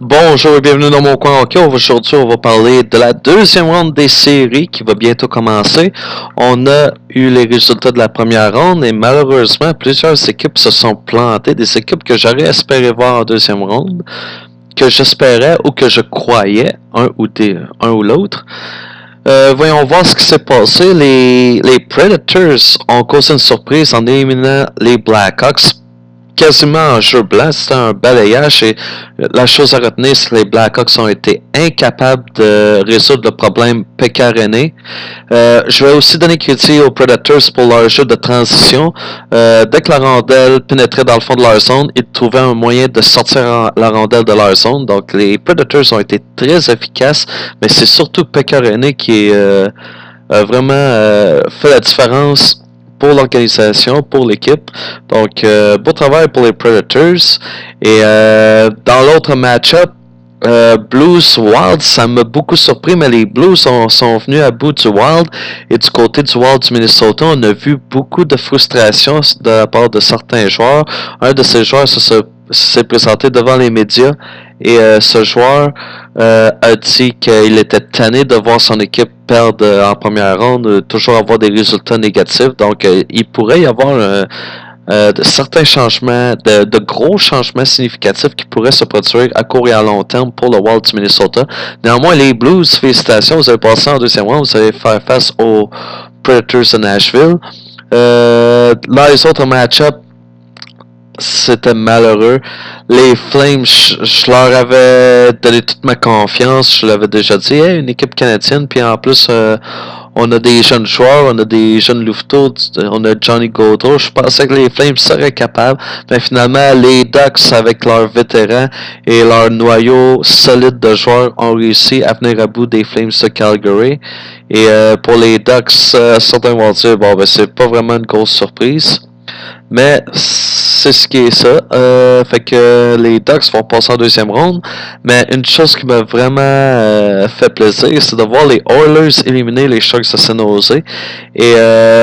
Bonjour et bienvenue dans mon coin hockey. Aujourd'hui, on va parler de la deuxième ronde des séries qui va bientôt commencer. On a eu les résultats de la première ronde et malheureusement, plusieurs équipes se sont plantées. Des équipes que j'aurais espéré voir en deuxième ronde, que j'espérais ou que je croyais, un ou l'autre. Voyons voir ce qui s'est passé. Les Predators ont causé une surprise en éliminant les Blackhawks quasiment en jeu blanc. C'était un balayage et la chose à retenir, c'est que les Blackhawks ont été incapables de résoudre le problème Pekka-Rinne. Je vais aussi donner crédit aux Predators pour leur jeu de transition. Dès que la rondelle pénétrait dans le fond de leur zone, ils trouvaient un moyen de sortir la rondelle de leur zone. Donc les Predators ont été très efficaces, mais c'est surtout Pekka-Rinne qui a vraiment fait la différence pour l'organisation, pour l'équipe. Donc, beau travail pour les Predators. Et dans l'autre match-up, Blues Wild, ça m'a beaucoup surpris, mais les Blues sont venus à bout du Wild. Et du côté du Wild du Minnesota, on a vu beaucoup de frustration de la part de certains joueurs. Un de ces joueurs s'est présenté devant les médias et ce joueur a dit qu'il était tanné de voir son équipe perdre en première ronde, toujours avoir des résultats négatifs. Donc, il pourrait y avoir de certains changements, de gros changements significatifs qui pourraient se produire à court et à long terme pour le Wild du Minnesota. Néanmoins, les Blues, félicitations, vous avez passé en deuxième round, vous allez faire face aux Predators de Nashville. Là, les autres match-ups, c'était malheureux. Les Flames, je leur avais donné toute ma confiance. Je l'avais déjà dit, hey, une équipe canadienne. Puis en plus, on a des jeunes joueurs, on a des jeunes louveteaux, on a Johnny Gaudreau. Je pensais que les Flames seraient capables. Mais finalement, les Ducks, avec leurs vétérans et leur noyau solide de joueurs, ont réussi à venir à bout des Flames de Calgary. Et pour les Ducks, certains vont dire, bon, ben, c'est pas vraiment une grosse surprise. Mais c'est ce qui est ça. Fait que les Ducks vont passer en deuxième ronde. Mais une chose qui m'a vraiment fait plaisir, c'est de voir les Oilers éliminer les Sharks de San Jose. Et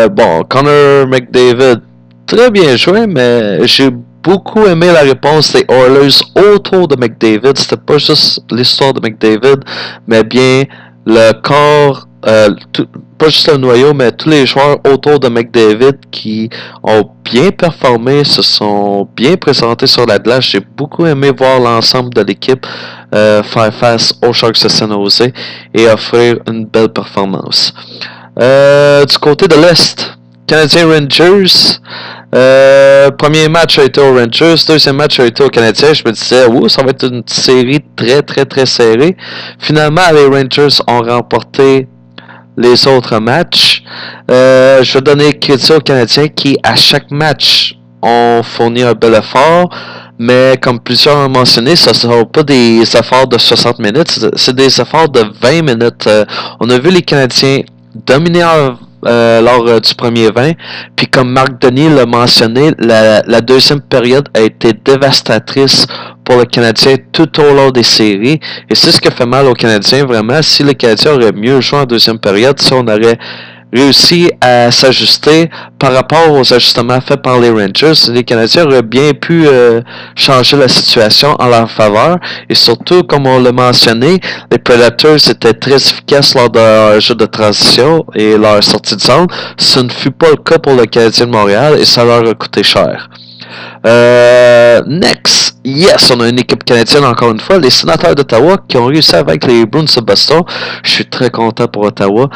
bon, Connor McDavid, très bien joué, mais j'ai beaucoup aimé la réponse des Oilers autour de McDavid. C'était pas juste l'histoire de McDavid, mais bien le corps, pas juste le noyau, mais tous les joueurs autour de McDavid qui ont bien performé, se sont bien présentés sur la glace. J'ai beaucoup aimé voir l'ensemble de l'équipe faire face aux Sharks de San Jose et offrir une belle performance. Du côté de l'Est, Canadiens Rangers. Premier match a été aux Rangers, deuxième match a été aux Canadiens. Je me disais, ça va être une série très très très serrée. Finalement, les Rangers ont remporté les autres matchs. Je vais donner crédit aux Canadiens qui, à chaque match, ont fourni un bel effort. Mais comme plusieurs ont mentionné, ce ne sont pas des efforts de 60 minutes, c'est des efforts de 20 minutes. On a vu les Canadiens dominer lors du premier 20. Puis comme Marc Denis l'a mentionné, la deuxième période a été dévastatrice pour le Canadien tout au long des séries. Et c'est ce qui fait mal aux Canadiens vraiment. Si les Canadiens auraient mieux joué en deuxième période, si on aurait réussi à s'ajuster par rapport aux ajustements faits par les Rangers, les Canadiens auraient bien pu changer la situation en leur faveur. Et surtout, comme on l'a mentionné, les Predators étaient très efficaces lors de leur jeu de transition et leur sortie de zone. Ce ne fut pas le cas pour le Canadien de Montréal et ça leur a coûté cher. Next, yes, on a une équipe canadienne encore une fois, les Sénateurs d'Ottawa qui ont réussi avec les Bruins de Boston. Je suis très content pour Ottawa.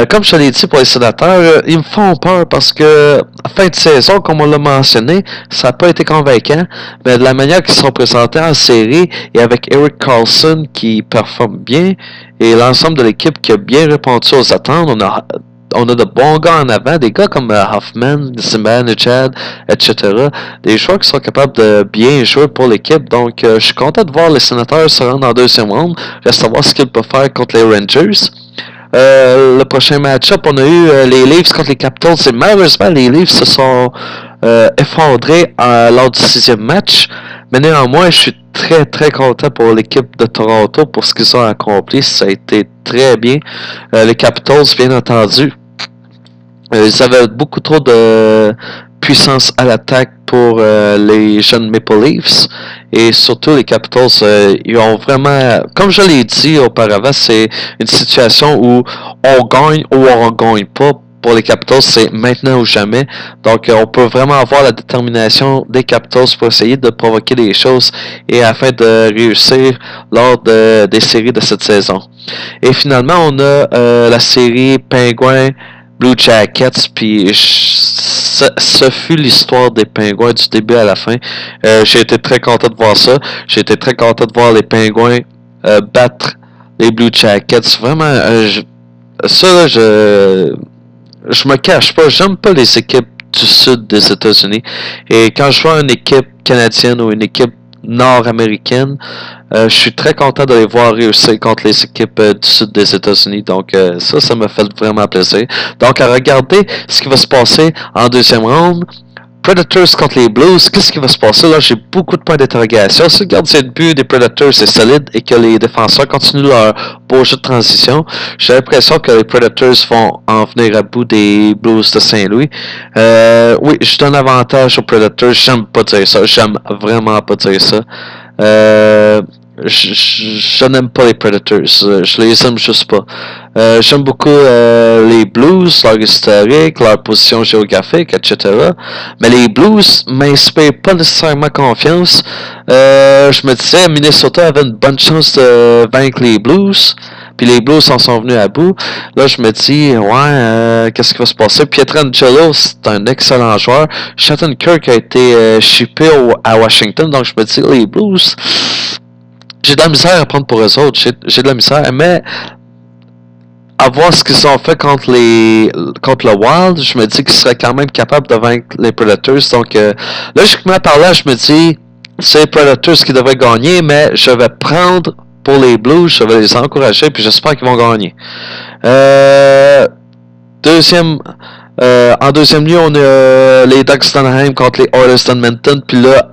Comme je te l'ai dit pour les Sénateurs, ils me font peur parce que fin de saison, comme on l'a mentionné, ça n'a pas été convaincant, mais de la manière qu'ils sont présentés en série et avec Erik Karlsson qui performe bien et l'ensemble de l'équipe qui a bien répondu aux attentes, on a de bons gars en avant, des gars comme Hoffman, Zibanejad, etc. Des joueurs qui sont capables de bien jouer pour l'équipe. Donc, je suis content de voir les Sénateurs se rendre en deuxième ronde. Reste à voir ce qu'ils peuvent faire contre les Rangers. Le prochain match-up, on a eu les Leafs contre les Capitals. Et malheureusement, les Leafs se sont effondrés lors du sixième match. Mais néanmoins, je suis très très content pour l'équipe de Toronto pour ce qu'ils ont accompli. Ça a été très bien. Les Capitals, bien entendu, Ils avaient beaucoup trop de puissance à l'attaque pour les jeunes Maple Leafs. Et surtout les Capitals, ils ont vraiment, comme je l'ai dit auparavant, c'est une situation où on gagne ou on gagne pas. Pour les Capitals, c'est maintenant ou jamais. Donc, on peut vraiment avoir la détermination des Capitals pour essayer de provoquer des choses et afin de réussir lors des séries de cette saison. Et finalement, on a la série Penguins Blue Jackets, puis ce fut l'histoire des Pingouins du début à la fin. J'ai été très content de voir ça. J'ai été très content de voir les Pingouins battre les Blue Jackets. Vraiment, ça, là, je me cache pas. J'aime pas les équipes du sud des États-Unis. Et quand je vois une équipe canadienne ou une équipe nord-américaine, je suis très content de les voir réussir contre les équipes du sud des États-Unis. Donc ça me fait vraiment plaisir. Donc à regarder ce qui va se passer en deuxième ronde. Predators contre les Blues, qu'est-ce qui va se passer là? J'ai beaucoup de points d'interrogation. Si le gardien de but des Predators est solide et que les défenseurs continuent leur beau jeu de transition, j'ai l'impression que les Predators vont en venir à bout des Blues de Saint-Louis. Oui, je donne avantage aux Predators. J'aime pas dire ça. J'aime vraiment pas dire ça. Je n'aime pas les Predators. Je les aime juste pas. J'aime beaucoup les Blues, leur historique, leur position géographique, etc. Mais les Blues m'inspirent pas nécessairement confiance. Je me disais, Minnesota avait une bonne chance de vaincre les Blues. Puis les Blues en sont venus à bout. Là, je me dis, ouais, qu'est-ce qui va se passer? Pietrangelo, c'est un excellent joueur. Shattenkirk a été shippé à Washington. Donc, je me dis, les Blues, j'ai de la misère à prendre pour eux autres. J'ai de la misère. Mais à voir ce qu'ils ont fait contre le Wild, je me dis qu'ils seraient quand même capables de vaincre les Predators. Donc, logiquement parlant, je me dis, c'est les Predators qui devraient gagner, mais je vais prendre pour les Blues, je vais les encourager, puis j'espère qu'ils vont gagner. En deuxième lieu, on a les Ducks d'Anaheim contre les Oilers d'Edmonton, puis là,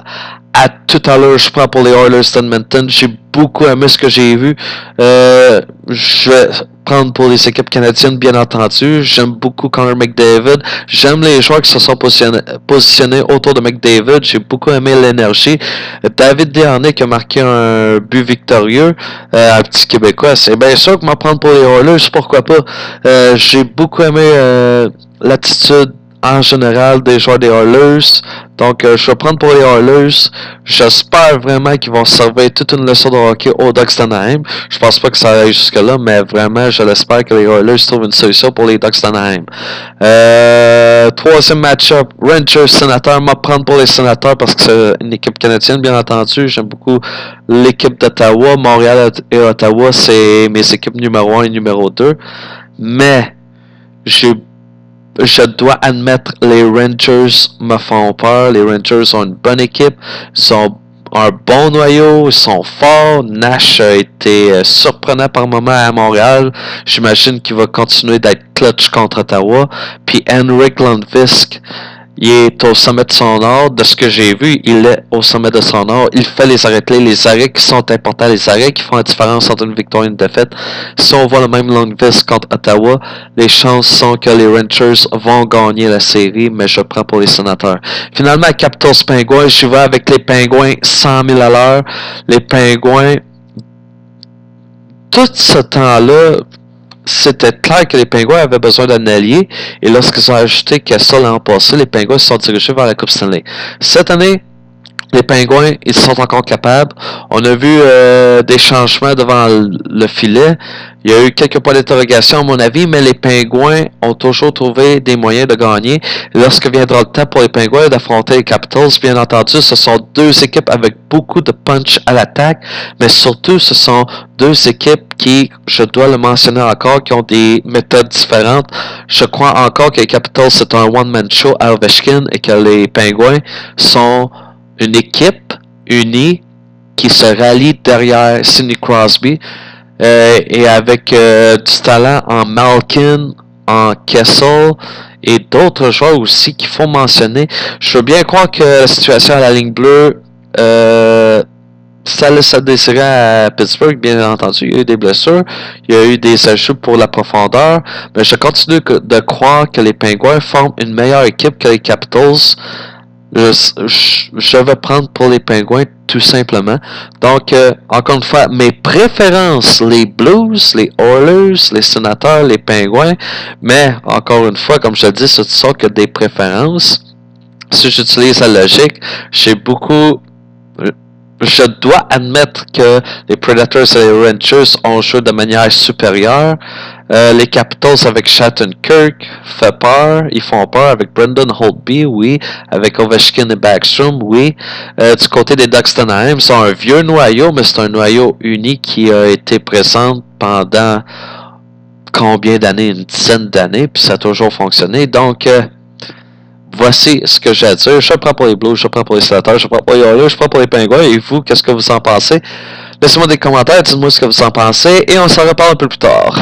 à tout à l'heure, je prends pour les Oilers d'Edmonton. J'ai beaucoup aimé ce que j'ai vu. Je vais prendre pour les équipes canadiennes, bien entendu. J'aime beaucoup Connor McDavid. J'aime les joueurs qui se sont positionnés autour de McDavid. J'ai beaucoup aimé l'énergie. David Desharnais qui a marqué un but victorieux, un petit Québécois. C'est bien sûr que m'en prendre pour les Oilers, pourquoi pas. J'ai beaucoup aimé l'attitude en général des joueurs des Oilers. Donc, je vais prendre pour les Oilers. J'espère vraiment qu'ils vont servir toute une leçon de hockey aux Ducks d'Anaheim. Je pense pas que ça aille jusque-là, mais vraiment, je l'espère que les Oilers trouvent une solution pour les Ducks d'Anaheim. Troisième match-up, Rangers-Sénateurs. M'a prendre pour les Sénateurs parce que c'est une équipe canadienne, bien entendu. J'aime beaucoup l'équipe d'Ottawa. Montréal et Ottawa, c'est mes équipes numéro 1 et numéro 2. Mais, je dois admettre, les Rangers me font peur. Les Rangers ont une bonne équipe. Ils ont un bon noyau. Ils sont forts. Nash a été surprenant par moment à Montréal. J'imagine qu'il va continuer d'être clutch contre Ottawa. Puis Henrik Lundqvist, il est au sommet de son art. De ce que j'ai vu, il est au sommet de son art. Il fait les arrêts clés, les arrêts qui sont importants, les arrêts qui font la différence entre une victoire et une défaite. Si on voit le même Lundqvist contre Ottawa, les chances sont que les Rangers vont gagner la série, mais je prends pour les Sénateurs. Finalement, Capitals Pingouins, je vais avec les Pingouins 100 000 à l'heure. Les Pingouins, tout ce temps-là, c'était clair que les Pingouins avaient besoin d'un allié, et lorsqu'ils ont ajouté Kessel l'an passé, les Pingouins se sont dirigés vers la Coupe Stanley. Cette année, les Pingouins, ils sont encore capables. On a vu des changements devant le filet. Il y a eu quelques points d'interrogation à mon avis, mais les Pingouins ont toujours trouvé des moyens de gagner. Lorsque viendra le temps pour les Pingouins d'affronter les Capitals, bien entendu, ce sont deux équipes avec beaucoup de punch à l'attaque, mais surtout, ce sont deux équipes qui, je dois le mentionner encore, qui ont des méthodes différentes. Je crois encore que les Capitals, c'est un one-man show à Ovechkin et que les Pingouins sont une équipe unie qui se rallie derrière Sidney Crosby et avec du talent en Malkin, en Kessel et d'autres joueurs aussi qu'il faut mentionner. Je veux bien croire que la situation à la ligne bleue ça laisse à désirer à Pittsburgh, bien entendu. Il y a eu des blessures, il y a eu des ajouts pour la profondeur, mais je continue de croire que les Penguins forment une meilleure équipe que les Capitals. Je vais prendre pour les Penguins tout simplement. Donc, encore une fois, mes préférences, les Blues, les Oilers, les Sénateurs, les Penguins, mais encore une fois, comme je le dis, ce ne sont que des préférences. Si j'utilise la logique, je dois admettre que les Predators et les Rangers ont joué de manière supérieure. Les Capitals avec Shattenkirk fait peur, ils font peur avec Brendan Holtby, oui, avec Ovechkin et Backstrom, oui. Du côté des Ducks d'Anaheim, c'est un vieux noyau, mais c'est un noyau uni qui a été présent pendant combien d'années? Une dizaine d'années, puis ça a toujours fonctionné. Donc, voici ce que j'ai à dire. Je prends pour les Blues, je prends pour les Sénateurs, je prends pour les Oilers, je prends pour les Penguins. Et vous, qu'est-ce que vous en pensez? Laissez-moi des commentaires, dites-moi ce que vous en pensez, et on s'en reparle un peu plus tard.